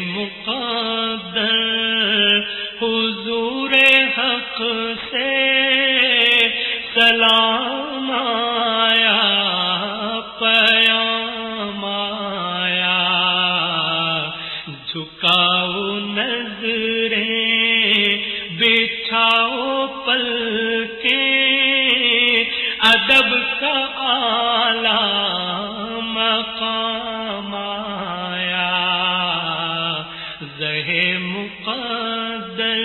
مقدر حضور حق سے سلام آیا، پیام آیا، جھکاؤ نظریں بچھاؤ پلکیں، ادب کا اعلیٰ مقام آیا، زہ مقدر۔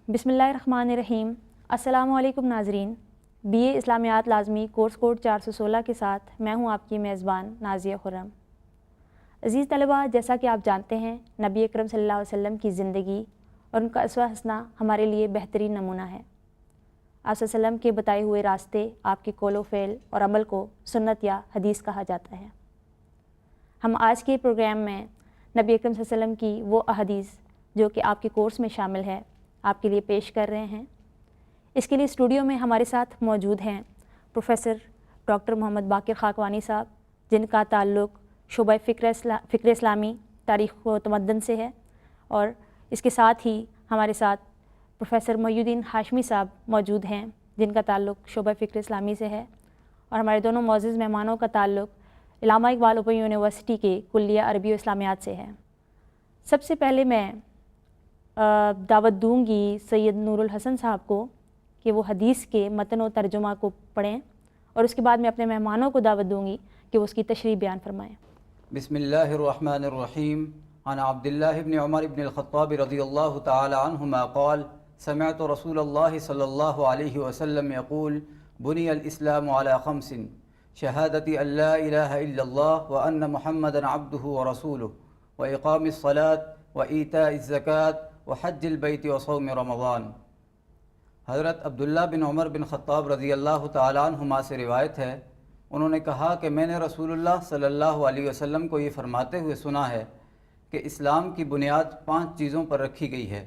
بسم اللہ الرحمن الرحیم۔ السلام علیکم ناظرین، بی اے اسلامیات لازمی کورس کوڈ 416 کے ساتھ میں ہوں آپ کی میزبان نازیہ خرم۔ عزیز طلباء، جیسا کہ آپ جانتے ہیں نبی اکرم صلی اللہ علیہ وسلم کی زندگی اور ان کا اسوہ حسنہ ہمارے لیے بہترین نمونہ ہے۔ آپ صلی اللہ علیہ وسلم کے بتائے ہوئے راستے، آپ کے قول و فعل اور عمل کو سنت یا حدیث کہا جاتا ہے۔ ہم آج کے پروگرام میں نبی اکرم صلی اللہ علیہ وسلم کی وہ احادیث جو کہ آپ کے کورس میں شامل ہے آپ کے لیے پیش کر رہے ہیں۔ اس کے لیے اسٹوڈیو میں ہمارے ساتھ موجود ہیں پروفیسر ڈاکٹر محمد باقر خاکوانی صاحب، جن کا تعلق شعبہ فکر اسلامی تاریخ و تمدن سے ہے، اور اس کے ساتھ ہی ہمارے ساتھ پروفیسر محی الدین ہاشمی صاحب موجود ہیں، جن کا تعلق شعبہ فکر اسلامی سے ہے، اور ہمارے دونوں معزز مہمانوں کا تعلق علامہ اقبال اوپن یونیورسٹی کے کلیہ عربی و اسلامیات سے ہے۔ سب سے پہلے میں دعوت دوں گی سید نور الحسن صاحب کو کہ وہ حدیث کے متن و ترجمہ کو پڑھیں، اور اس کے بعد میں اپنے مہمانوں کو دعوت دوں گی کہ وہ اس کی تشریح بیان فرمائیں۔ بسم اللہ الرحمن الرحیم۔ عن عبد اللہ بن عمر بن الخطاب رضی اللہ تعالی عنہما قال سمعت رسول اللہ صلی اللہ علیہ وسلم یقول بنی الاسلام علی خمس شہادت ان لا الہ الا اللہ وان محمدا عبدہ ورسولہ واقام الصلاة وایتاء الزکاة وحج البیت وصوم رمضان۔ حضرت عبداللہ بن عمر بن خطاب رضی اللہ تعالیٰ عنہما سے روایت ہے، انہوں نے کہا کہ میں نے رسول اللہ صلی اللہ علیہ وسلم کو یہ فرماتے ہوئے سنا ہے کہ اسلام کی بنیاد 5 چیزوں پر رکھی گئی ہے۔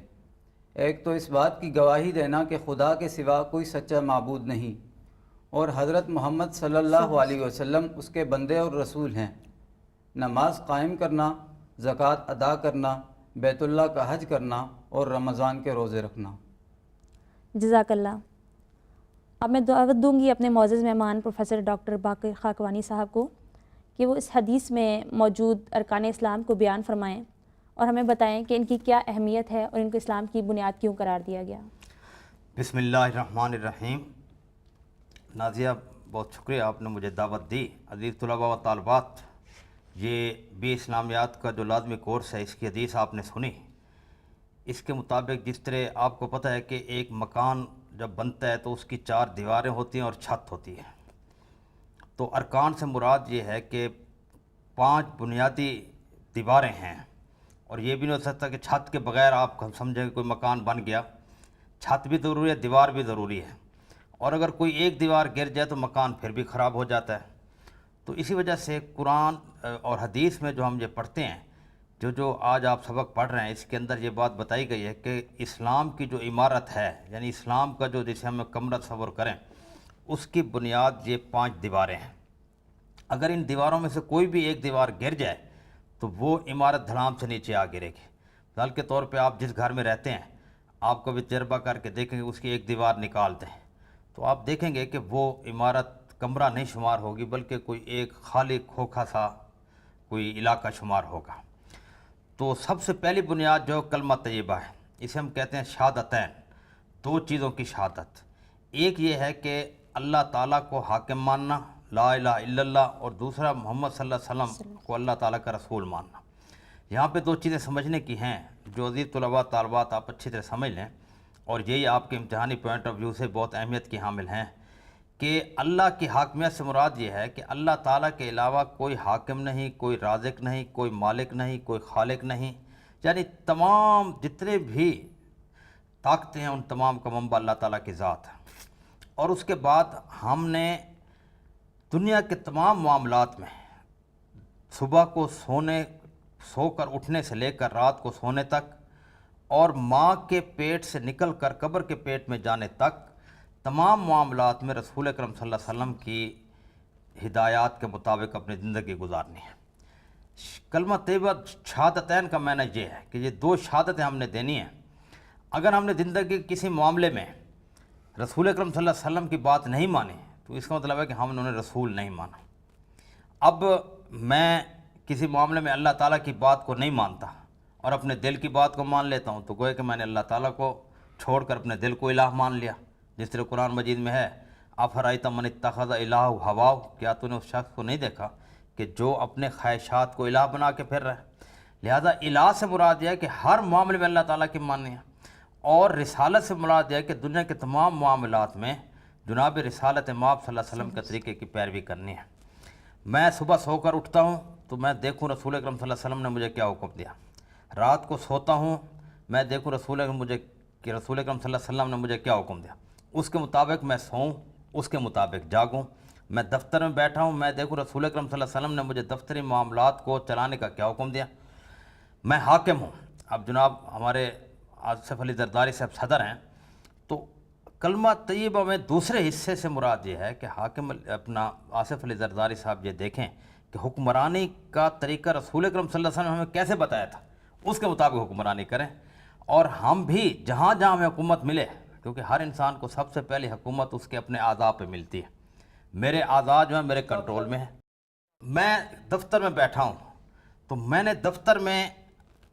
ایک تو اس بات کی گواہی دینا کہ خدا کے سوا کوئی سچا معبود نہیں، اور حضرت محمد صلی اللہ علیہ وسلم اس کے بندے اور رسول ہیں۔ نماز قائم کرنا، زکوٰۃ ادا کرنا، بیت اللہ کا حج کرنا اور رمضان کے روزے رکھنا۔ جزاک اللہ۔ اب میں دعوت دوں گی اپنے معزز مہمان پروفیسر ڈاکٹر باقر خاکوانی صاحب کو کہ وہ اس حدیث میں موجود ارکان اسلام کو بیان فرمائیں اور ہمیں بتائیں کہ ان کی کیا اہمیت ہے اور ان کو اسلام کی بنیاد کیوں قرار دیا گیا۔ بسم اللہ الرحمن الرحیم۔ نازیہ، بہت شکریہ، آپ نے مجھے دعوت دی۔ عزیز طلباء و طالبات، یہ بی اسلامیات کا جو لازمی کورس ہے، اس کی حدیث آپ نے سنی۔ اس کے مطابق جس طرح آپ کو پتہ ہے کہ ایک مکان جب بنتا ہے تو اس کی 4 دیواریں ہوتی ہیں اور چھت ہوتی ہے، تو ارکان سے مراد یہ ہے کہ 5 بنیادی دیواریں ہیں، اور یہ بھی نہیں ہو سکتا کہ چھت کے بغیر آپ سمجھیں کہ کوئی مکان بن گیا۔ چھت بھی ضروری ہے، دیوار بھی ضروری ہے، اور اگر کوئی ایک دیوار گر جائے تو مکان پھر بھی خراب ہو جاتا ہے۔ تو اسی وجہ سے قرآن اور حدیث میں جو ہم یہ پڑھتے ہیں، جو آج آپ سبق پڑھ رہے ہیں، اس کے اندر یہ بات بتائی گئی ہے کہ اسلام کی جو عمارت ہے، یعنی اسلام کا جو جسے ہم کمرہ تصور کریں، اس کی بنیاد یہ 5 دیواریں ہیں۔ اگر ان دیواروں میں سے کوئی بھی ایک دیوار گر جائے تو وہ عمارت دھڑام سے نیچے آ گرے گی۔ مثال کے طور پہ آپ جس گھر میں رہتے ہیں، آپ کو بھی تجربہ کر کے دیکھیں گے، اس کی ایک دیوار نکال دیں تو آپ دیکھیں گے کہ وہ عمارت کمرہ نہیں شمار ہوگی، بلکہ کوئی ایک خالی کھوکھا سا کوئی علاقہ شمار ہوگا۔ تو سب سے پہلی بنیاد جو کلمہ طیبہ ہے، اسے ہم کہتے ہیں شہادتین، 2 چیزوں کی شہادت۔ ایک یہ ہے کہ اللہ تعالیٰ کو حاکم ماننا، لا الہ الا اللہ، اور دوسرا محمد صلی اللہ علیہ وسلم کو اللہ تعالیٰ کا رسول ماننا۔ یہاں پہ 2 چیزیں سمجھنے کی ہیں جو عزیز طلباء طالبات آپ اچھی طرح سمجھ لیں، اور یہی آپ کے امتحانی پوائنٹ آف ویو سے بہت اہمیت کی حامل ہیں کہ اللہ کی حاکمیت سے مراد یہ ہے کہ اللہ تعالیٰ کے علاوہ کوئی حاکم نہیں، کوئی رازق نہیں، کوئی مالک نہیں، کوئی خالق نہیں، یعنی تمام جتنے بھی طاقتیں ہیں ان تمام کا منبع اللہ تعالیٰ کی ذات ہے۔ اور اس کے بعد ہم نے دنیا کے تمام معاملات میں صبح کو سو کر اٹھنے سے لے کر رات کو سونے تک، اور ماں کے پیٹ سے نکل کر قبر کے پیٹ میں جانے تک، تمام معاملات میں رسول اکرم صلی اللہ علیہ وسلم کی ہدایات کے مطابق اپنی زندگی گزارنی ہے۔ کلمہ طیبہ شہادتین کا معنی یہ ہے کہ یہ دو شہادتیں ہم نے دینی ہیں. اگر ہم نے زندگی کے کسی معاملے میں رسول اکرم صلی اللہ علیہ وسلم کی بات نہیں مانی تو اس کا مطلب ہے کہ ہم نے رسول نہیں مانا. اب میں کسی معاملے میں اللہ تعالیٰ کی بات کو نہیں مانتا اور اپنے دل کی بات کو مان لیتا ہوں تو گویا کہ میں نے اللہ تعالیٰ کو چھوڑ کر اپنے دل کو الہ مان لیا. جس طرح قرآن مجید میں ہے افرأیت من اتخذ الہ ہواہ، کیا تو نے اس شخص کو نہیں دیکھا کہ جو اپنے خواہشات کو الہ بنا کے پھر رہا ہے. لہذا الہ سے مراد یہ ہے کہ ہر معاملے میں اللہ تعالیٰ کی ماننی ہے، اور رسالت سے مراد یہ ہے کہ دنیا کے تمام معاملات میں جناب رسالت مآب صلی اللہ علیہ وسلم کے طریقے کی پیروی کرنی ہے. میں صبح سو کر اٹھتا ہوں تو میں دیکھوں رسول اکرم صلی اللہ علیہ وسلم نے مجھے کیا حکم دیا. رات کو سوتا ہوں میں دیکھوں رسول اکرم صلی اللہ علیہ وسلم نے مجھے کیا حکم دیا، اس کے مطابق میں سوؤں، اس کے مطابق جاگوں. میں دفتر میں بیٹھا ہوں میں دیکھوں رسول اکرم صلی اللہ علیہ وسلم نے مجھے دفتری معاملات کو چلانے کا کیا حکم دیا. میں حاکم ہوں. اب جناب ہمارے آصف علی زرداری صاحب صدر ہیں، تو کلمہ طیبہ میں دوسرے حصے سے مراد یہ ہے کہ حاکم اپنا آصف علی زرداری صاحب یہ دیکھیں کہ حکمرانی کا طریقہ رسول اکرم صلی اللہ علیہ وسلم نے ہمیں کیسے بتایا تھا، اس کے مطابق حکمرانی کریں. اور ہم بھی جہاں جہاں ہمیں حکومت ملے، کیونکہ ہر انسان کو سب سے پہلی حکومت اس کے اپنے اعضاء پہ ملتی ہے. میرے اعضاء جو ہیں میرے کنٹرول میں ہیں. میں دفتر میں بیٹھا ہوں تو میں نے دفتر میں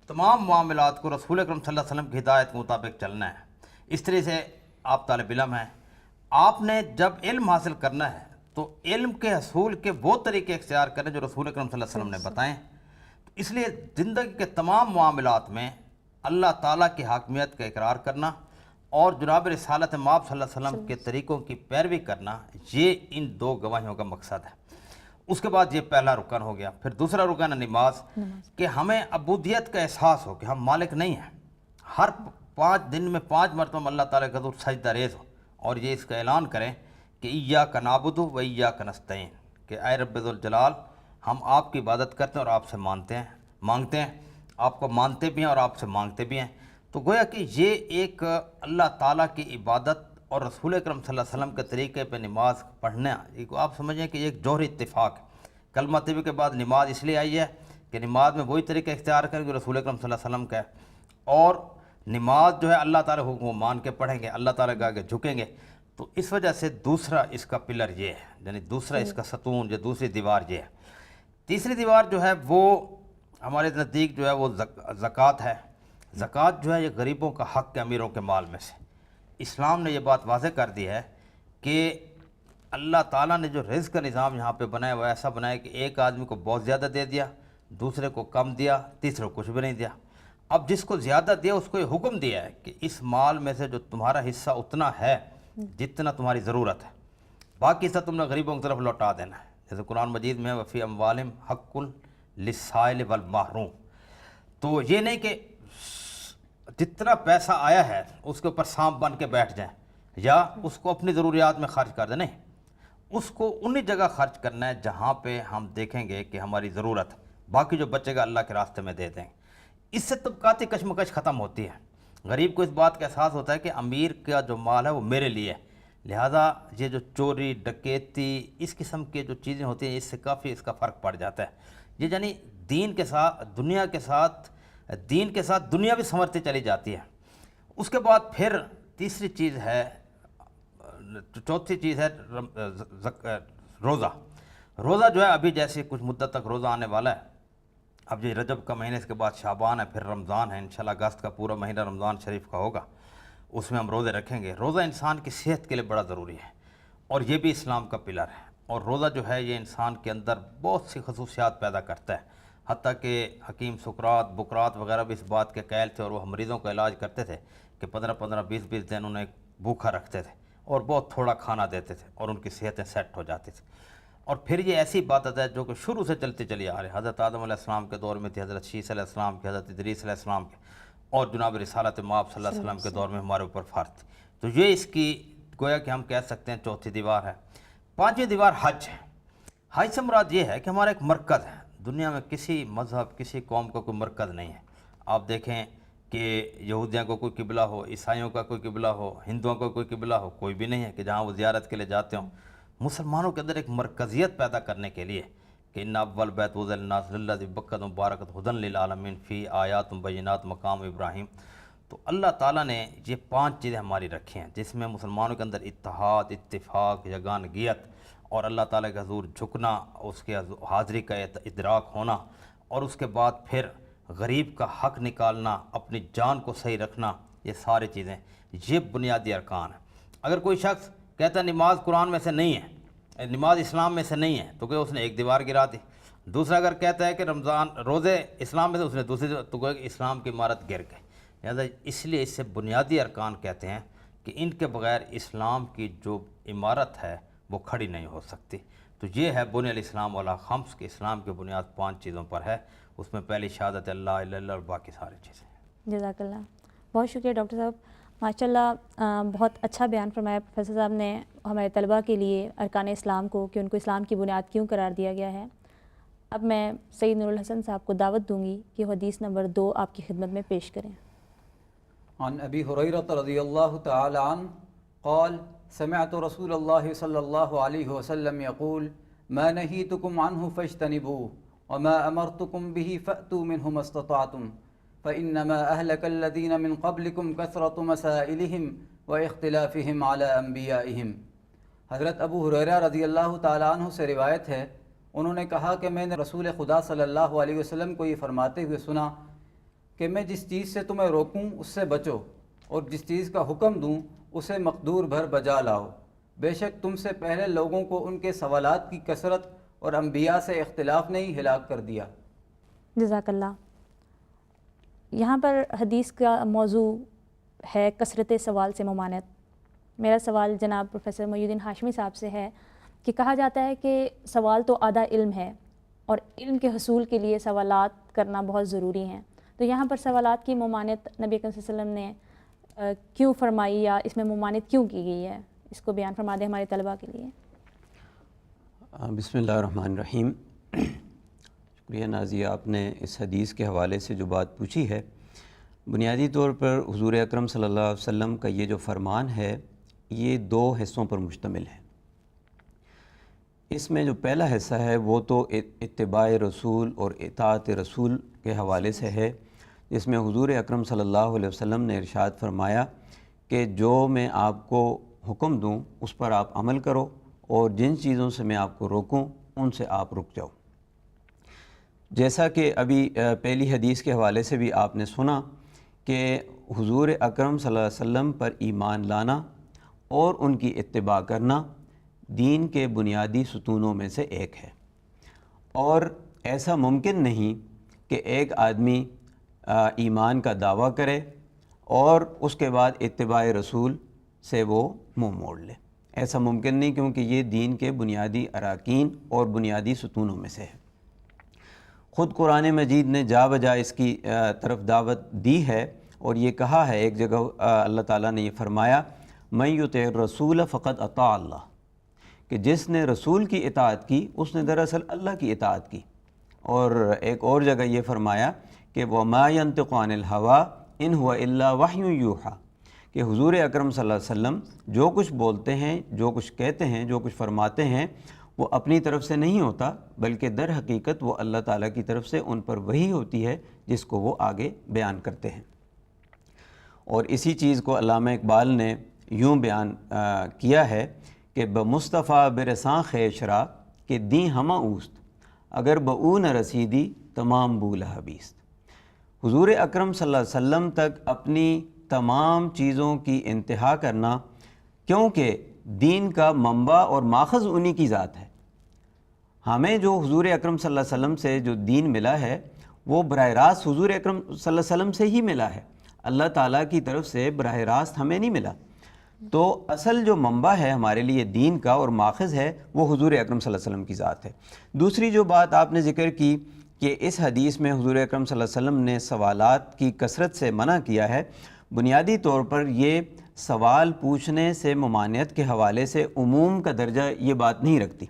تمام معاملات کو رسول اکرم صلی اللہ علیہ وسلم کی ہدایت کے مطابق چلنا ہے. اس طرح سے آپ طالب علم ہیں، آپ نے جب علم حاصل کرنا ہے تو علم کے حصول کے وہ طریقے اختیار کریں جو رسول اکرم صلی اللہ علیہ وسلم نے بتائیں. اس لیے زندگی کے تمام معاملات میں اللہ تعالیٰ کی حاکمیت کا اقرار کرنا اور جناب رسالت مآب صلی اللہ علیہ وسلم کے طریقوں کی پیروی کرنا، یہ ان دو گواہیوں کا مقصد ہے. اس کے بعد یہ پہلا رکن ہو گیا. پھر دوسرا رکن ہے نماز، کہ ہمیں عبودیت کا احساس ہو کہ ہم مالک نہیں ہیں. ہر 5 دن میں 5 مرتبہ اللہ تعالیٰ کے حضور سجدہ ریز ہو اور یہ اس کا اعلان کریں کہ ایاک نعبد و ایاک نستعین، کہ اے رب ذوالجلال ہم آپ کی عبادت کرتے ہیں اور آپ سے مانگتے ہیں، آپ کو مانتے بھی ہیں اور آپ سے مانگتے بھی ہیں. تو گویا کہ یہ ایک اللہ تعالیٰ کی عبادت اور رسول اکرم صلی اللہ علیہ وسلم کے طریقے پہ نماز پڑھنا، ایک آپ سمجھیں کہ یہ ایک جوہری اتفاق ہے. کلمہ طیبہ کے بعد نماز اس لیے آئی ہے کہ نماز میں وہی طریقہ اختیار کریں جو رسول اکرم صلی اللہ علیہ وسلم کا ہے، اور نماز جو ہے اللہ تعالیٰ حکم کو مان کے پڑھیں گے، اللہ تعالیٰ کے آگے جھکیں گے. تو اس وجہ سے دوسرا اس کا پلر یہ ہے، یعنی دوسرا اس کا ستون، جو دوسری دیوار یہ ہے. تیسری دیوار جو ہے وہ ہمارے نزدیک جو ہے وہ زکوٰۃ ہے. زکوٰۃ جو ہے یہ غریبوں کا حق ہے امیروں کے مال میں سے. اسلام نے یہ بات واضح کر دی ہے کہ اللہ تعالیٰ نے جو رزق کا نظام یہاں پہ بنایا وہ ایسا بنایا کہ ایک آدمی کو بہت زیادہ دے دیا، دوسرے کو کم دیا، تیسرے کو کچھ بھی نہیں دیا. اب جس کو زیادہ دیا اس کو یہ حکم دیا ہے کہ اس مال میں سے جو تمہارا حصہ اتنا ہے جتنا تمہاری ضرورت ہے، باقی حصہ تم نے غریبوں کی طرف لوٹا دینا ہے. جیسے قرآن مجید میں وفی اموالہم حق للسائل والمحروم. تو یہ نہیں کہ جتنا پیسہ آیا ہے اس کے اوپر سانپ بن کے بیٹھ جائیں یا اس کو اپنی ضروریات میں خرچ کر دیں، نہیں، اس کو انہی جگہ خرچ کرنا ہے جہاں پہ ہم دیکھیں گے کہ ہماری ضرورت ہے. باقی جو بچے گا اللہ کے راستے میں دے دیں. اس سے طبقاتی کشمکش ختم ہوتی ہے. غریب کو اس بات کا احساس ہوتا ہے کہ امیر کا جو مال ہے وہ میرے لیے ہے، لہذا یہ جو چوری ڈکیتی اس قسم کے جو چیزیں ہوتی ہیں اس سے کافی اس کا فرق پڑ جاتا ہے. یہ یعنی دین کے ساتھ دنیا بھی سنورتی چلی جاتی ہے. اس کے بعد پھر تیسری چیز ہے، چوتھی چیز ہے روزہ. روزہ جو ہے ابھی جیسے کچھ مدت تک روزہ آنے والا ہے. اب یہ رجب کا مہینے، اس کے بعد شعبان ہے، پھر رمضان ہے. انشاءاللہ اگست کا پورا مہینہ رمضان شریف کا ہوگا، اس میں ہم روزے رکھیں گے. روزہ انسان کی صحت کے لیے بڑا ضروری ہے اور یہ بھی اسلام کا پلر ہے. اور روزہ جو ہے یہ انسان کے اندر بہت سی خصوصیات پیدا کرتا ہے. حتیٰ کہ حکیم سقراط بقراط وغیرہ بھی اس بات کے قائل تھے اور وہ مریضوں کا علاج کرتے تھے کہ 15-15 20-20 دن انہیں بھوکا رکھتے تھے اور بہت تھوڑا کھانا دیتے تھے اور ان کی صحتیں سیٹ ہو جاتی تھیں. اور پھر یہ ایسی بات ہے جو کہ شروع سے چلتی چلی آ رہی ہے. حضرت آدم علیہ السلام کے دور میں تھی، حضرت شیث علیہ السلام کی، حضرت ادریس علیہ السلام کے، اور جناب رسالت مآب صلی اللہ علیہ وسلم کے دور میں ہمارے اوپر فرض تھی. تو یہ اس کی گویا کہ ہم کہہ سکتے ہیں چوتھی دیوار ہے. پانچویں دیوار حج ہے. حج سے مراد یہ ہے کہ ہمارا ایک مرکز ہے. دنیا میں کسی مذہب کسی قوم کا کوئی مرکز نہیں ہے. آپ دیکھیں کہ یہودیاں کو کوئی قبلہ ہو، عیسائیوں کا کوئی قبلہ ہو، ہندوؤں کا کوئی قبلہ ہو، کوئی بھی نہیں ہے کہ جہاں وہ زیارت کے لیے جاتے ہوں. مسلمانوں کے اندر ایک مرکزیت پیدا کرنے کے لیے کہ ان اول بیت وضع للناس للذی ببکۃ مبارکۃ ھدی للعالمین فی آیات بینات مقام ابراہیم. تو اللہ تعالیٰ نے یہ 5 چیزیں ہماری رکھی ہیں جس میں مسلمانوں کے اندر اتحاد، اتفاق، یگانگیت اور اللہ تعالیٰ کے حضور جھکنا، اس کے حاضری کا ادراک ہونا، اور اس کے بعد پھر غریب کا حق نکالنا، اپنی جان کو صحیح رکھنا، یہ ساری چیزیں یہ بنیادی ارکان ہیں. اگر کوئی شخص کہتا ہے نماز قرآن میں سے نہیں ہے، نماز اسلام میں سے نہیں ہے، تو کہ اس نے ایک دیوار گرا دی. دوسرا اگر کہتا ہے کہ رمضان روزے اسلام میں سے، اس نے دوسری، تو کہ اسلام کی عمارت گر گئی. لہٰذا اس لیے اس سے بنیادی ارکان کہتے ہیں کہ ان کے بغیر اسلام کی جو عمارت ہے وہ کھڑی نہیں ہو سکتی. تو یہ ہے بنی الاسلام علی خمس، کہ اسلام کی بنیاد 5 چیزوں پر ہے. اس میں پہلی شہادت اللہ الہ الا اللہ اور باقی ساری چیزیں. جزاک اللہ، بہت شکریہ ڈاکٹر صاحب، ماشاء اللہ بہت اچھا بیان فرمایا پروفیسر صاحب نے ہمارے طلباء کے لیے ارکان اسلام کو، کہ ان کو اسلام کی بنیاد کیوں قرار دیا گیا ہے. اب میں سید نور الحسن صاحب کو دعوت دوں گی کہ حدیث نمبر 2 آپ کی خدمت میں پیش کریں. عن ابی ہریرہ رضی اللہ تعالی عنہ قال سمعت رسول اللہ صلی اللہ علیہ وسلم یقول ما نہیتکم عنہ فاجتنبوہ وما امرتکم به فأتوا منہ ما استطعتم فإنما أهلك الذين من قبلكم كثرة مسائلهم واختلافهم على انبیائهم. حضرت ابو ہریرہ رضی اللہ تعالی عنہ سے روایت ہے، انہوں نے کہا کہ میں نے رسول خدا صلی اللہ علیہ وسلم کو یہ فرماتے ہوئے سنا کہ میں جس چیز سے تمہیں روکوں اس سے بچو، اور جس چیز کا حکم دوں اسے مقدور بھر بجا لاؤ. بے شک تم سے پہلے لوگوں کو ان کے سوالات کی کثرت اور انبیاء سے اختلاف نے ہی ہلاک کر دیا. جزاک اللہ. یہاں پر حدیث کا موضوع ہے کثرت سوال سے ممانعت. میرا سوال جناب پروفیسر محی الدین ہاشمی صاحب سے ہے کہ کہا جاتا ہے کہ سوال تو آدھا علم ہے، اور علم کے حصول کے لیے سوالات کرنا بہت ضروری ہیں. تو یہاں پر سوالات کی ممانعت نبی اکرم صلی اللہ علیہ وسلم نے کیوں فرمائی، یا اس میں ممانعت کیوں کی گئی ہے، اس کو بیان فرما دیں ہمارے طلباء کے لیے. بسم اللہ الرحمن الرحیم. شکریہ نازیہ، آپ نے اس حدیث کے حوالے سے جو بات پوچھی ہے، بنیادی طور پر حضور اکرم صلی اللہ علیہ وسلم کا یہ جو فرمان ہے یہ 2 حصوں پر مشتمل ہے. اس میں جو پہلا حصہ ہے وہ تو اتباع رسول اور اطاعت رسول کے حوالے سے ہے، جس میں حضور اکرم صلی اللہ علیہ وسلم نے ارشاد فرمایا کہ جو میں آپ کو حکم دوں اس پر آپ عمل کرو، اور جن چیزوں سے میں آپ کو روکوں ان سے آپ رک جاؤ. جیسا کہ ابھی پہلی حدیث کے حوالے سے بھی آپ نے سنا کہ حضور اکرم صلی اللہ علیہ وسلم پر ایمان لانا اور ان کی اتباع کرنا دین کے بنیادی ستونوں میں سے ایک ہے، اور ایسا ممکن نہیں کہ ایک آدمی ایمان کا دعویٰ کرے اور اس کے بعد اتباع رسول سے وہ منہ موڑ لے. ایسا ممکن نہیں، کیونکہ یہ دین کے بنیادی اراکین اور بنیادی ستونوں میں سے ہے. خود قرآن مجید نے جا بجا اس کی طرف دعوت دی ہے، اور یہ کہا ہے ایک جگہ اللہ تعالیٰ نے یہ فرمایا من یطع الرسول فقد اطاع اللہ، کہ جس نے رسول کی اطاعت کی اس نے دراصل اللہ کی اطاعت کی. اور ایک اور جگہ یہ فرمایا کہ وما ينطق عن الهوى ان هو الا وحی یوحی، کہ حضور اکرم صلی اللہ علیہ وسلم جو کچھ بولتے ہیں، جو کچھ کہتے ہیں، جو کچھ فرماتے ہیں وہ اپنی طرف سے نہیں ہوتا، بلکہ در حقیقت وہ اللہ تعالیٰ کی طرف سے ان پر وحی ہوتی ہے جس کو وہ آگے بیان کرتے ہیں. اور اسی چیز کو علامہ اقبال نے یوں بیان کیا ہے کہ بمصطفیٰ برساں خیشرا کہ دیں ہمہ اوست اگر بہ نہ رسیدی تمام بولہ بیست. حضور اکرم صلی اللہ علیہ وسلم تک اپنی تمام چیزوں کی انتہا کرنا، کیونکہ دین کا منبع اور ماخذ انہی کی ذات ہے. ہمیں جو حضور اکرم صلی اللہ علیہ وسلم سے جو دین ملا ہے وہ براہ راست حضور اکرم صلی اللہ علیہ وسلم سے ہی ملا ہے، اللہ تعالیٰ کی طرف سے براہ راست ہمیں نہیں ملا. تو اصل جو منبع ہے ہمارے لیے دین کا اور ماخذ ہے وہ حضور اکرم صلی اللہ علیہ وسلم کی ذات ہے. دوسری جو بات آپ نے ذکر کی کہ اس حدیث میں حضور اکرم صلی اللہ علیہ وسلم نے سوالات کی کثرت سے منع کیا ہے، بنیادی طور پر یہ سوال پوچھنے سے ممانعت کے حوالے سے عموم کا درجہ یہ بات نہیں رکھتی،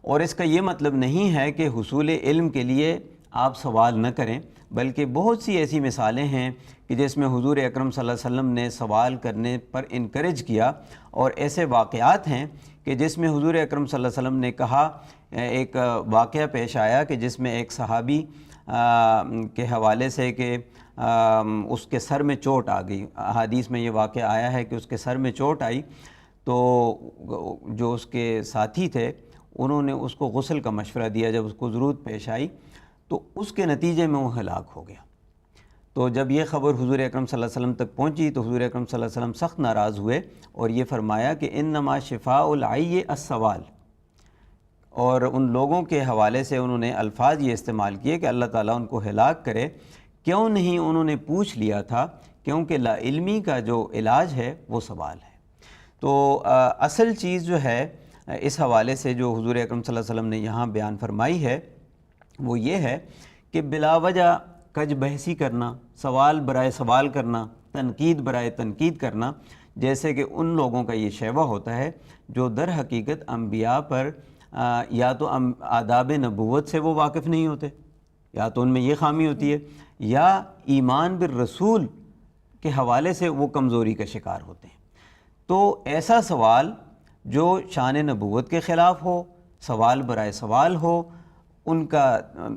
اور اس کا یہ مطلب نہیں ہے کہ حصول علم کے لیے آپ سوال نہ کریں، بلکہ بہت سی ایسی مثالیں ہیں کہ جس میں حضور اکرم صلی اللہ علیہ وسلم نے سوال کرنے پر انکریج کیا، اور ایسے واقعات ہیں کہ جس میں حضور اکرم صلی اللہ علیہ وسلم نے کہا، ایک واقعہ پیش آیا کہ جس میں ایک صحابی کے حوالے سے کہ اس کے سر میں چوٹ آ گئی، احادیث میں یہ واقعہ آیا ہے کہ اس کے سر میں چوٹ آئی، تو جو اس کے ساتھی تھے انہوں نے اس کو غسل کا مشورہ دیا جب اس کو ضرورت پیش آئی، تو اس کے نتیجے میں وہ ہلاک ہو گیا۔ تو جب یہ خبر حضور اکرم صلی اللہ علیہ وسلم تک پہنچی تو حضور اکرم صلی اللہ علیہ وسلم سخت ناراض ہوئے اور یہ فرمایا کہ انما شفاء العی السوال، اور ان لوگوں کے حوالے سے انہوں نے الفاظ یہ استعمال کیے کہ اللہ تعالیٰ ان کو ہلاک کرے، کیوں نہیں انہوں نے پوچھ لیا تھا، کیونکہ لا علمی کا جو علاج ہے وہ سوال ہے۔ تو اصل چیز جو ہے اس حوالے سے جو حضور اکرم صلی اللہ علیہ وسلم نے یہاں بیان فرمائی ہے وہ یہ ہے کہ بلا وجہ کج بحثی کرنا، سوال برائے سوال کرنا، تنقید برائے تنقید کرنا، جیسے کہ ان لوگوں کا یہ شیوہ ہوتا ہے جو در حقیقت انبیاء پر یا تو آداب نبوت سے وہ واقف نہیں ہوتے، یا تو ان میں یہ خامی ہوتی ہے، یا ایمان بالرسول کے حوالے سے وہ کمزوری کا شکار ہوتے ہیں۔ تو ایسا سوال جو شان نبوت کے خلاف ہو، سوال برائے سوال ہو، ان کا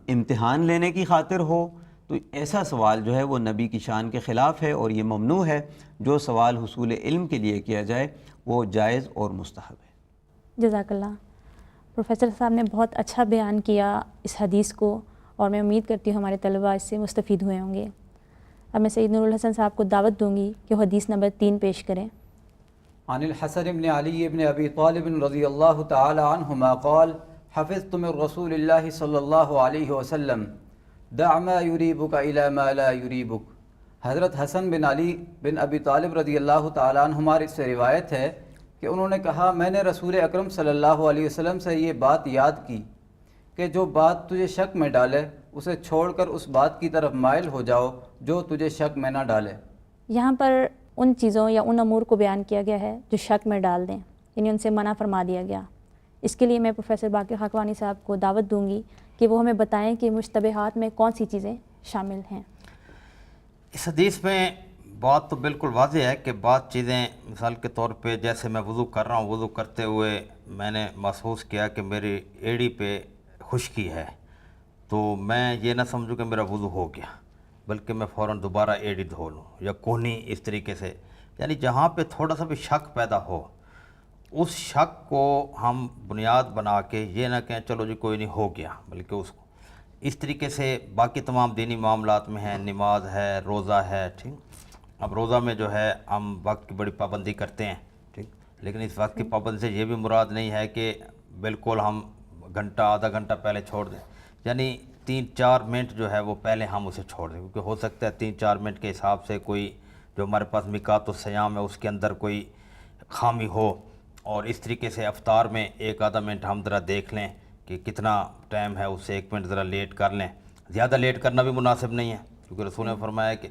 امتحان لینے کی خاطر ہو، تو ایسا سوال جو ہے وہ نبی کی شان کے خلاف ہے اور یہ ممنوع ہے۔ جو سوال حصول علم کے لیے کیا جائے وہ جائز اور مستحب ہے۔ جزاک اللہ۔ پروفیسر صاحب نے بہت اچھا بیان کیا اس حدیث کو، اور میں امید کرتی ہوں ہمارے طلباء اس سے مستفید ہوئے ہوں گے۔ اب میں سید نور الحسن صاحب کو دعوت دوں گی کہ وہ حدیث نمبر 3 پیش کریں۔ عن الحسن بن علی بن ابی طالب رضی اللہ تعالی عنہما قال حفظت من رسول اللہ صلی اللہ علیہ وسلم دع ما یریبک الی ما لا یریبک۔ حضرت حسن بن علی بن ابی طالب رضی اللہ تعالی عنہما سے روایت ہے کہ انہوں نے کہا، میں نے رسول اکرم صلی اللہ علیہ وسلم سے یہ بات یاد کی کہ جو بات تجھے شک میں ڈالے اسے چھوڑ کر اس بات کی طرف مائل ہو جاؤ جو تجھے شک میں نہ ڈالے۔ یہاں پر ان چیزوں یا ان امور کو بیان کیا گیا ہے جو شک میں ڈال دیں، یعنی ان سے منع فرما دیا گیا۔ اس کے لیے میں پروفیسر باقر خاکوانی صاحب کو دعوت دوں گی کہ وہ ہمیں بتائیں کہ مشتبہات میں کون سی چیزیں شامل ہیں۔ اس حدیث میں بات تو بالکل واضح ہے کہ بعض چیزیں، مثال کے طور پہ جیسے میں وضو کر رہا ہوں، وضو کرتے ہوئے میں نے محسوس کیا کہ میری ایڑی پہ خشکی ہے، تو میں یہ نہ سمجھوں کہ میرا وضو ہو گیا، بلکہ میں فوراً دوبارہ ایڑی دھو لوں یا کونی، اس طریقے سے۔ یعنی جہاں پہ تھوڑا سا بھی شک پیدا ہو، اس شک کو ہم بنیاد بنا کے یہ نہ کہیں چلو جی کوئی نہیں ہو گیا، بلکہ اس کو اس طریقے سے باقی تمام دینی معاملات میں ہیں، نماز ہے، روزہ ہے، ٹھیک۔ اب روزہ میں جو ہے ہم وقت کی بڑی پابندی کرتے ہیں، ٹھیک، لیکن اس وقت کی پابندی سے یہ بھی مراد نہیں ہے کہ بالکل ہم گھنٹہ آدھا گھنٹہ پہلے چھوڑ دیں، یعنی 3-4 منٹ جو ہے وہ پہلے ہم اسے چھوڑ دیں، کیونکہ ہو سکتا ہے 3-4 منٹ کے حساب سے کوئی جو ہمارے پاس میقات الصیام ہے اس کے اندر کوئی خامی ہو، اور اس طریقے سے افطار میں 1-آدھا منٹ ہم ذرا دیکھ لیں کہ کتنا ٹائم ہے، اس سے 1 منٹ ذرا لیٹ کر لیں۔ زیادہ لیٹ کرنا بھی مناسب نہیں ہے، کیونکہ رسول نے فرمایا کہ،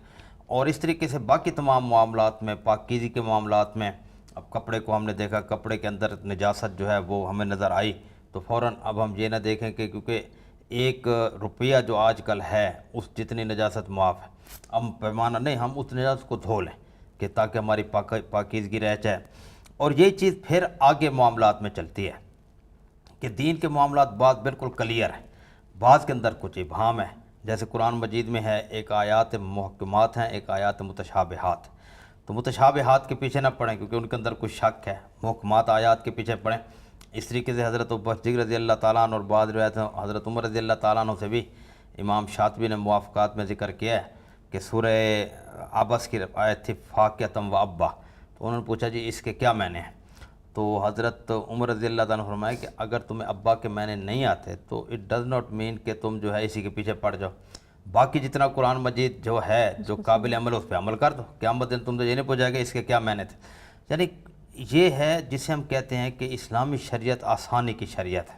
اور اس طریقے سے باقی تمام معاملات میں، پاکیزگی کے معاملات میں، اب کپڑے کو ہم نے دیکھا، کپڑے کے اندر نجاست جو ہے وہ ہمیں نظر آئی، تو فوراً اب ہم یہ نہ دیکھیں کہ کیونکہ 1 روپیہ جو آج کل ہے اس جتنی نجاست معاف ہے، ہم پیمانہ نہیں، ہم اس نجاست کو دھو لیں کہ تاکہ ہماری پاکیزگی رہ جائے۔ اور یہ چیز پھر آگے معاملات میں چلتی ہے کہ دین کے معاملات بعض بالکل کلیئر ہیں، بعض کے اندر کچھ ابہام ہے، جیسے قرآن مجید میں ہے ایک آیات محکمات ہیں، ایک آیات متشابہات۔ تو متشابہات کے پیچھے نہ پڑیں کیونکہ ان کے اندر کچھ شک ہے، محکمات آیات کے پیچھے پڑیں۔ اس طریقے سے حضرت ابوبکر رضی اللہ تعالیٰ عنہ اور بعض روایت حضرت عمر رضی اللہ تعالیٰ عنہ سے بھی امام شاطبی نے موافقات میں ذکر کیا ہے کہ سورہ عبس کی آیت تھی فاقیتم و ابا، تو انہوں نے پوچھا جی اس کے کیا معنی ہیں، تو حضرت عمر رضی اللہ تعالیٰ عنہ فرمایا کہ اگر تمہیں ابا کے معنی نہیں آتے تو اٹ ڈز ناٹ مین کہ تم جو ہے اسی کے پیچھے پڑ جاؤ، باقی جتنا قرآن مجید جو ہے جو قابل عمل اس پہ عمل کر دو، قیامت دن تم تو یہ نہیں پوچھا گا اس کے کیا معنی تھے۔ یعنی یہ ہے جسے ہم کہتے ہیں کہ اسلامی شریعت آسانی کی شریعت ہے،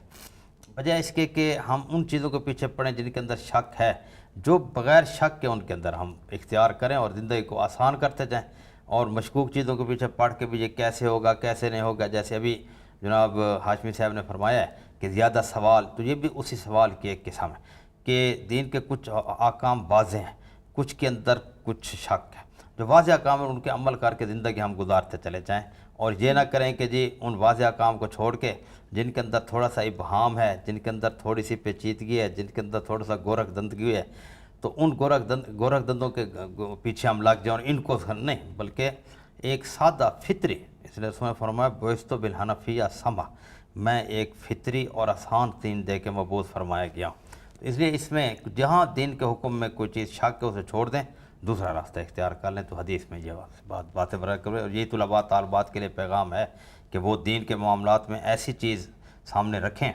بجائے اس کے کہ ہم ان چیزوں کے پیچھے پڑیں جن کے اندر شک ہے، جو بغیر شک کے ان کے اندر ہم اختیار کریں اور زندگی کو آسان کرتے جائیں، اور مشکوک چیزوں کے پیچھے پڑھ کے بھی یہ کیسے ہوگا کیسے نہیں ہوگا، جیسے ابھی جناب ہاشمی صاحب نے فرمایا ہے کہ زیادہ سوال، تو یہ بھی اسی سوال کی ایک قسم ہے کہ دین کے کچھ احکام واضح ہیں، کچھ کے اندر کچھ شک ہے. جو واضح احکام ہیں ان کے عمل کر کے زندگی ہم گزارتے چلے جائیں، اور یہ نہ کریں کہ جی ان واضح احکام کو چھوڑ کے جن کے اندر تھوڑا سا ابہام ہے، جن کے اندر تھوڑی سی پیچیدگی ہے، جن کے اندر تھوڑا سا گورکھ دندگی ہے، تو ان گورکھ دندوں کے پیچھے ہم لگ جائیں اور ان کو نہیں، بلکہ ایک سادہ فطری، اس لیے اس میں فرمایا بعثت بالحنفیہ سمحا، میں ایک فطری اور آسان دین دے کے مبعوث فرمایا گیا ہوں. اس لیے اس میں جہاں دین کے حکم میں کوئی چیز شک ہے اسے چھوڑ دیں، دوسرا راستہ اختیار کر لیں. تو حدیث میں یہ باتیں برقرار کریں، اور یہی طلباء طالبات کے لیے پیغام ہے کہ وہ دین کے معاملات میں ایسی چیز سامنے رکھیں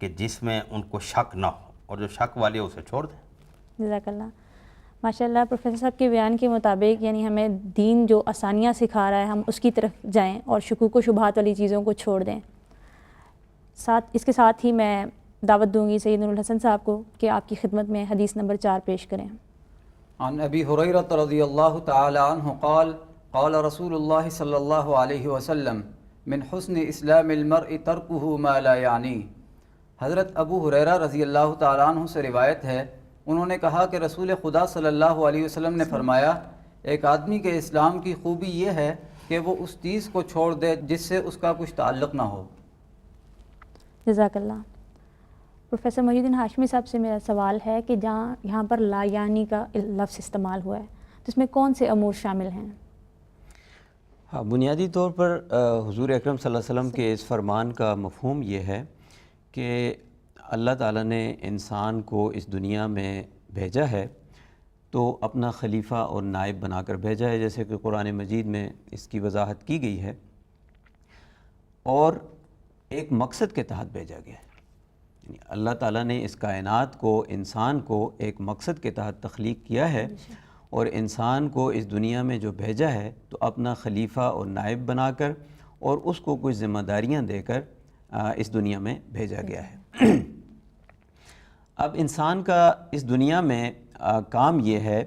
کہ جس میں ان کو شک نہ ہو، اور جو شک والی ہے اسے چھوڑ دیں. جزاک اللہ. ماشاء اللہ پروفیسر صاحب کے بیان کے مطابق یعنی ہمیں دین جو آسانیاں سکھا رہا ہے ہم اس کی طرف جائیں اور شکوک و شبہات والی چیزوں کو چھوڑ دیں. اس کے ساتھ ہی میں دعوت دوں گی سید نور الحسن صاحب کو کہ آپ کی خدمت میں حدیث نمبر 4 پیش کریں. عن ابی ہریرہ رضی اللہ تعالی عنہ قال قال رسول اللہ صلی اللہ علیہ وسلم من حسن اسلام المرء ترکہ ما لا یعنی. حضرت ابو ہریرہ رضی اللہ تعالی عنہ سے روایت ہے، انہوں نے کہا کہ رسول خدا صلی اللہ علیہ وسلم نے فرمایا، ایک آدمی کے اسلام کی خوبی یہ ہے کہ وہ اس چیز کو چھوڑ دے جس سے اس کا کچھ تعلق نہ ہو. جزاک اللہ. پروفیسر محی الدین ہاشمی صاحب سے میرا سوال ہے کہ جہاں یہاں پر لا یعنی کا لفظ استعمال ہوا ہے تو اس میں کون سے امور شامل ہیں؟ ہاں، بنیادی طور پر حضور اکرم صلی اللہ علیہ وسلم کے اس فرمان کا مفہوم یہ ہے کہ اللہ تعالیٰ نے انسان کو اس دنیا میں بھیجا ہے تو اپنا خلیفہ اور نائب بنا کر بھیجا ہے، جیسے کہ قرآن مجید میں اس کی وضاحت کی گئی ہے، اور ایک مقصد کے تحت بھیجا گیا ہے. یعنی اللہ تعالیٰ نے اس کائنات کو، انسان کو ایک مقصد کے تحت تخلیق کیا ہے، اور انسان کو اس دنیا میں جو بھیجا ہے تو اپنا خلیفہ اور نائب بنا کر اور اس کو کچھ ذمہ داریاں دے کر اس دنیا میں بھیجا گیا ہے. اب انسان کا اس دنیا میں کام یہ ہے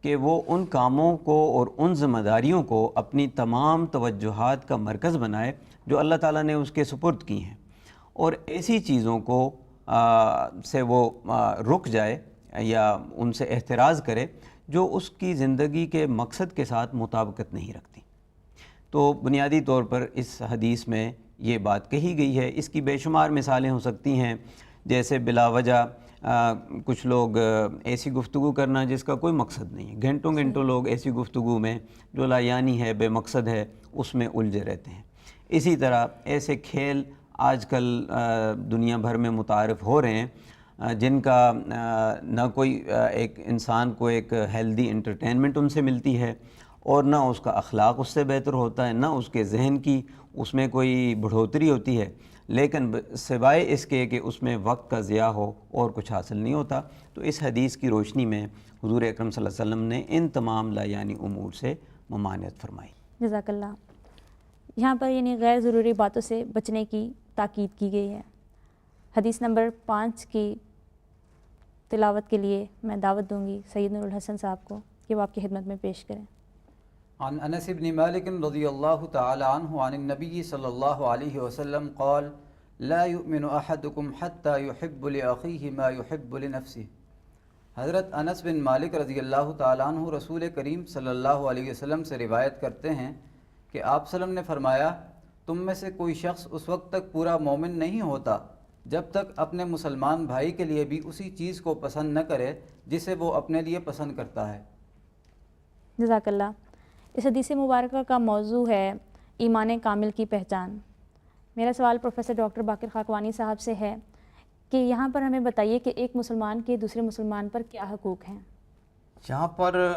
کہ وہ ان کاموں کو اور ان ذمہ داریوں کو اپنی تمام توجہات کا مرکز بنائے جو اللہ تعالیٰ نے اس کے سپرد کی ہیں، اور ایسی چیزوں کو سے وہ رک جائے یا ان سے احتراز کرے جو اس کی زندگی کے مقصد کے ساتھ مطابقت نہیں رکھتی. تو بنیادی طور پر اس حدیث میں یہ بات کہی گئی ہے. اس کی بے شمار مثالیں ہو سکتی ہیں، جیسے بلا وجہ کچھ لوگ ایسی گفتگو کرنا جس کا کوئی مقصد نہیں ہے، گھنٹوں گھنٹوں لوگ ایسی گفتگو میں جو لا یعنی ہے، بے مقصد ہے، اس میں الجھے رہتے ہیں. اسی طرح ایسے کھیل آج کل دنیا بھر میں متعارف ہو رہے ہیں جن کا نہ کوئی ایک انسان کو ایک ہیلدی انٹرٹینمنٹ ان سے ملتی ہے، اور نہ اس کا اخلاق اس سے بہتر ہوتا ہے، نہ اس کے ذہن کی اس میں کوئی بڑھوتری ہوتی ہے، لیکن سوائے اس کے کہ اس میں وقت کا ضیاع ہو اور کچھ حاصل نہیں ہوتا. تو اس حدیث کی روشنی میں حضور اکرم صلی اللہ علیہ وسلم نے ان تمام لا یعنی امور سے ممانعت فرمائی. جزاک اللہ. یہاں پر یعنی غیر ضروری باتوں سے بچنے کی تاکید کی گئی ہے. حدیث نمبر 5 کی تلاوت کے لیے میں دعوت دوں گی سید نور الحسن صاحب کو کہ وہ آپ کی خدمت میں پیش کریں. عن انس بن مالک رضی اللہ تعالی عنہ عن النبی صلی اللہ علیہ وسلم قال لا يؤمن احدكم حتى يحب لاخيه ما يحب لنفسه. حضرت انس بن مالک رضی اللہ تعالی عنہ رسول کریم صلی اللہ علیہ وسلم سے روایت کرتے ہیں کہ آپ صلی اللہ علیہ وسلم نے فرمایا، تم میں سے کوئی شخص اس وقت تک پورا مومن نہیں ہوتا جب تک اپنے مسلمان بھائی کے لیے بھی اسی چیز کو پسند نہ کرے جسے وہ اپنے لیے پسند کرتا ہے. جزاک اللہ. اس حدیث مبارکہ کا موضوع ہے ایمان کامل کی پہچان. میرا سوال پروفیسر ڈاکٹر باقر خاکوانی صاحب سے ہے کہ یہاں پر ہمیں بتائیے کہ ایک مسلمان کے دوسرے مسلمان پر کیا حقوق ہیں. یہاں پر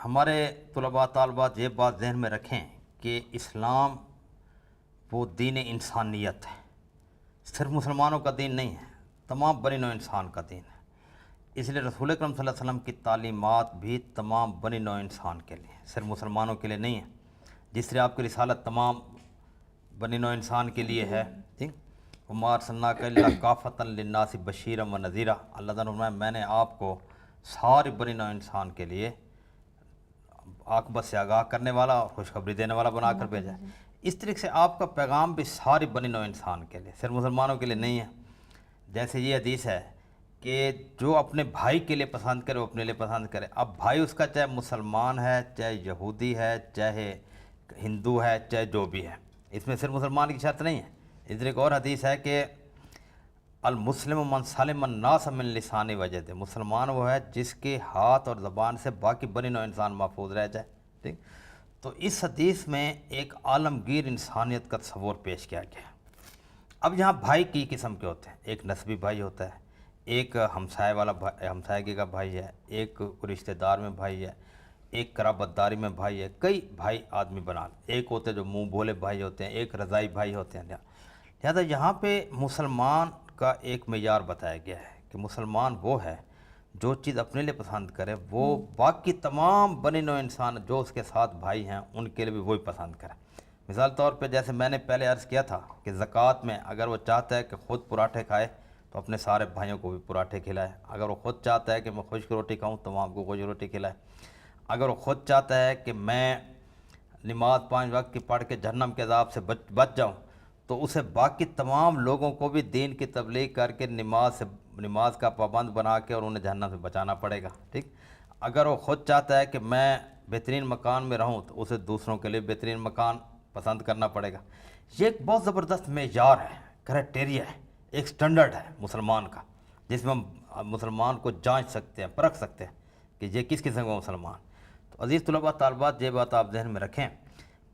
ہمارے طلباء طالبات یہ بات ذہن میں رکھیں کہ اسلام وہ دین انسانیت ہے، صرف مسلمانوں کا دین نہیں ہے، تمام بنی نوع انسان کا دین ہے. اس لیے رسول اکرم صلی اللہ علیہ وسلم کی تعلیمات بھی تمام بنی نوع انسان کے لیے، صرف مسلمانوں کے لیے نہیں ہے. جس طرح آپ کی رسالت تمام بنی نوع انسان کے لیے ہے، ٹھیک، وما ارسلناک الا کافۃ للناس بشیرا و نذیرا. اللہ تعالیٰ نے فرمایا میں نے آپ کو سارے بنی نوع انسان کے لیے عاقبت سے آگاہ کرنے والا اور خوشخبری دینے والا بنا کر بھیجا ہے. اس طریقے سے آپ کا پیغام بھی ساری بنی نوع انسان کے لیے، صرف مسلمانوں کے لیے نہیں ہے. جیسے یہ حدیث ہے کہ جو اپنے بھائی کے لیے پسند کرے وہ اپنے لیے پسند کرے. اب بھائی اس کا چاہے مسلمان ہے، چاہے یہودی ہے، چاہے ہندو ہے، چاہے جو بھی ہے، اس میں صرف مسلمان کی شرط نہیں ہے. اس طرح ایک اور حدیث ہے کہ المسلم من سلم الناس من لسان وجد، مسلمان وہ ہے جس کے ہاتھ اور زبان سے باقی بنی نوع انسان محفوظ رہ جائے. ٹھیک، تو اس حدیث میں ایک عالمگیر انسانیت کا تصور پیش کیا گیا ہے. اب یہاں بھائی کی قسم کے ہوتے ہیں، ایک نسبی بھائی ہوتا ہے، ایک ہمسائے والا ہمسائیگی کا بھائی ہے، ایک رشتہ دار میں بھائی ہے، ایک قرابت داری میں بھائی ہے. کئی بھائی آدمی بنا، ایک ہوتے ہیں جو منہ بولے بھائی ہوتے ہیں، ایک رضائی بھائی ہوتے ہیں. لہذا یہاں پہ مسلمان کا ایک معیار بتایا گیا ہے کہ مسلمان وہ ہے جو چیز اپنے لیے پسند کرے وہ باقی تمام بنی نوع انسان جو اس کے ساتھ بھائی ہیں ان کے لیے بھی وہی پسند کرے. مثال طور پہ جیسے میں نے پہلے عرض کیا تھا کہ زکوٰۃ میں اگر وہ چاہتا ہے کہ خود پراٹھے کھائے تو اپنے سارے بھائیوں کو بھی پراٹھے کھلائے. اگر وہ خود چاہتا ہے کہ میں خشک روٹی کھاؤں تو وہاں کو خشک روٹی کھلائے. اگر وہ خود چاہتا ہے کہ میں نماز 5 وقت کی پڑھ کے جہنم کے عذاب سے بچ جاؤں تو اسے باقی تمام لوگوں کو بھی دین کی تبلیغ کر کے نماز کا پابند بنا کے اور انہیں جہنم سے بچانا پڑے گا. ٹھیک، اگر وہ خود چاہتا ہے کہ میں بہترین مکان میں رہوں تو اسے دوسروں کے لیے بہترین مکان پسند کرنا پڑے گا. یہ ایک بہت زبردست معیار ہے، کرائٹیریا ہے، ایک سٹینڈرڈ ہے مسلمان کا، جس میں ہم مسلمان کو جانچ سکتے ہیں، پرکھ سکتے ہیں کہ یہ کس قسم کا مسلمان. تو عزیز طلباء طالبات، یہ بات آپ ذہن میں رکھیں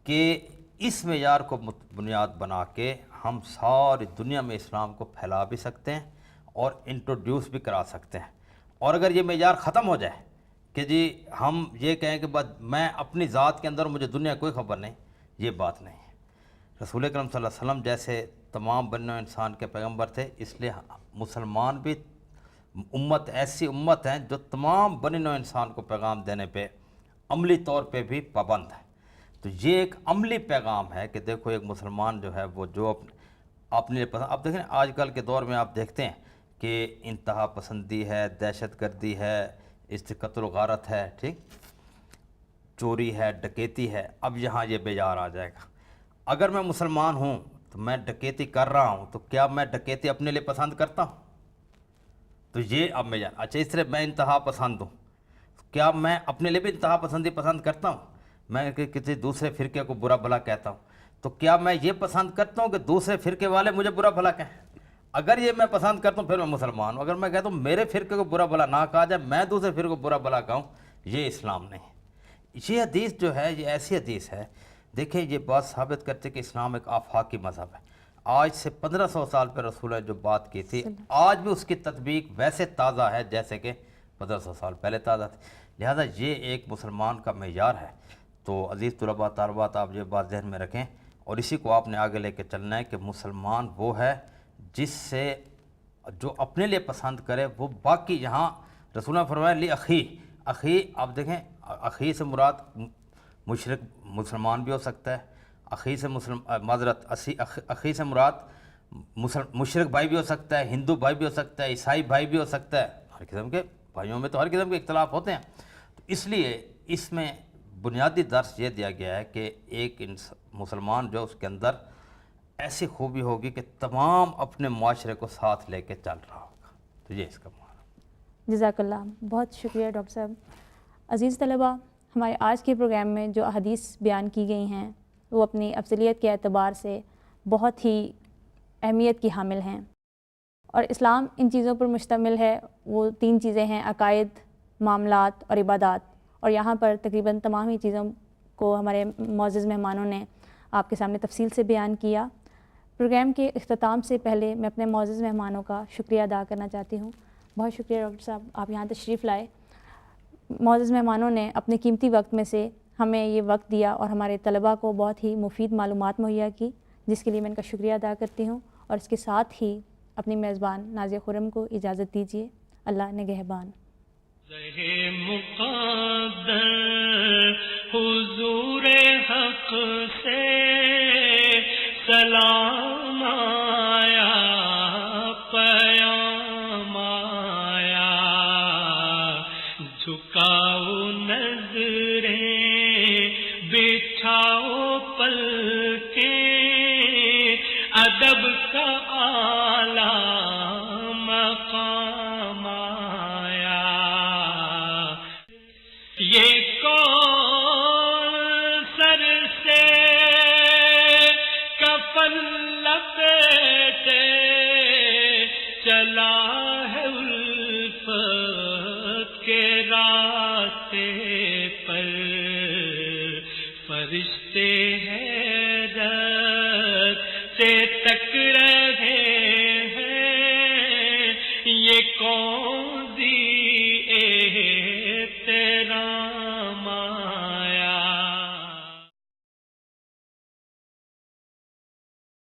کہ اس معیار کو بنیاد بنا کے ہم ساری دنیا میں اسلام کو پھیلا بھی سکتے ہیں اور انٹروڈیوس بھی کرا سکتے ہیں. اور اگر یہ معیار ختم ہو جائے کہ جی ہم یہ کہیں کہ بس میں اپنی ذات کے اندر مجھے دنیا کوئی خبر نہیں، یہ بات نہیں ہے. رسول اکرم صلی اللہ علیہ وسلم جیسے تمام بنی نوع انسان کے پیغمبر تھے، اس لیے مسلمان بھی ایسی امت ہیں جو تمام بنی نوع انسان کو پیغام دینے پہ عملی طور پہ بھی پابند ہے. تو یہ ایک عملی پیغام ہے کہ دیکھو ایک مسلمان جو ہے وہ جو اپنے لیے پسند. اب دیکھیں آج کل کے دور میں آپ دیکھتے ہیں کہ انتہا پسندی ہے، دہشت گردی ہے، قتل و غارت ہے، ٹھیک، چوری ہے، ڈکیتی ہے. اب یہاں یہ معیار آ جائے گا. اگر میں مسلمان ہوں تو میں ڈکیتی کر رہا ہوں تو کیا میں ڈکیتی اپنے لیے پسند کرتا ہوں؟ تو یہ اب معیار. اچھا، اس طرح میں انتہا پسند ہوں، کیا میں اپنے لیے بھی انتہا پسندی پسند کرتا ہوں؟ میں کسی دوسرے فرقے کو برا بھلا کہتا ہوں تو کیا میں یہ پسند کرتا ہوں کہ دوسرے فرقے والے مجھے برا بھلا کہیں؟ اگر یہ میں پسند کرتا ہوں پھر میں مسلمان ہوں. اگر میں کہتا ہوں میرے فرقے کو برا بھلا نہ کہا جائے، میں دوسرے فرقے کو برا بھلا کہوں، یہ اسلام نہیں ہے. یہ حدیث جو ہے یہ ایسی حدیث ہے، دیکھیں یہ بات ثابت کرتے کہ اسلام ایک آفاقی مذہب ہے. آج سے 1500 سال پہ رسول نے جو بات کی تھی آج بھی اس کی تطبیق ویسے تازہ ہے جیسے کہ 1500 سال پہلے تازہ تھی. لہذا یہ ایک مسلمان کا معیار ہے. تو عزیز طلباء طالبات، آپ یہ بات ذہن میں رکھیں اور اسی کو آپ نے آگے لے کے چلنا ہے کہ مسلمان وہ ہے جس سے جو اپنے لیے پسند کرے وہ باقی. یہاں رسول نے فرمایا لی اخی، آپ دیکھیں اخی سے مراد مشرک مسلمان بھی ہو سکتا ہے، اخی سے مراد مشرک بھائی بھی ہو سکتا ہے، ہندو بھائی بھی ہو سکتا ہے، عیسائی بھائی بھی ہو سکتا ہے. ہر قسم کے بھائیوں میں تو ہر قسم کے اختلاف ہوتے ہیں. تو اس لیے اس میں بنیادی درس یہ دیا گیا ہے کہ ایک مسلمان جو اس کے اندر ایسی خوبی ہوگی کہ تمام اپنے معاشرے کو ساتھ لے کے چل رہا ہوگا. تو یہ اس کا معنی. جزاک اللہ، بہت شکریہ ڈاکٹر صاحب. عزیز طلباء، ہمارے آج کے پروگرام میں جو احادیث بیان کی گئی ہیں وہ اپنی افضلیت کے اعتبار سے بہت ہی اہمیت کی حامل ہیں، اور اسلام ان چیزوں پر مشتمل ہے. وہ 3 چیزیں ہیں: عقائد، معاملات اور عبادات. اور یہاں پر تقریباً تمام ہی چیزوں کو ہمارے معزز مہمانوں نے آپ کے سامنے تفصیل سے بیان کیا. پروگرام کے اختتام سے پہلے میں اپنے معزز مہمانوں کا شکریہ ادا کرنا چاہتی ہوں. بہت شکریہ ڈاکٹر صاحب، آپ یہاں تشریف لائے. معزز مہمانوں نے اپنے قیمتی وقت میں سے ہمیں یہ وقت دیا اور ہمارے طلباء کو بہت ہی مفید معلومات مہیا کی، جس کے لیے میں ان کا شکریہ ادا کرتی ہوں. اور اس کے ساتھ ہی اپنی میزبان نازیہ خرم کو اجازت دیجیے. اللہ نگہبان. رہے مقدر حضور حق سے سلام آیا، پیام آیا، جھکاؤ نظریں بچھاؤ پلکیں، ادب کا اعلیٰ مقام لپیٹے چلا ہے الفت کے راستے پر، فرشتے حیرت سے تک رہے ہیں، یہ کون سی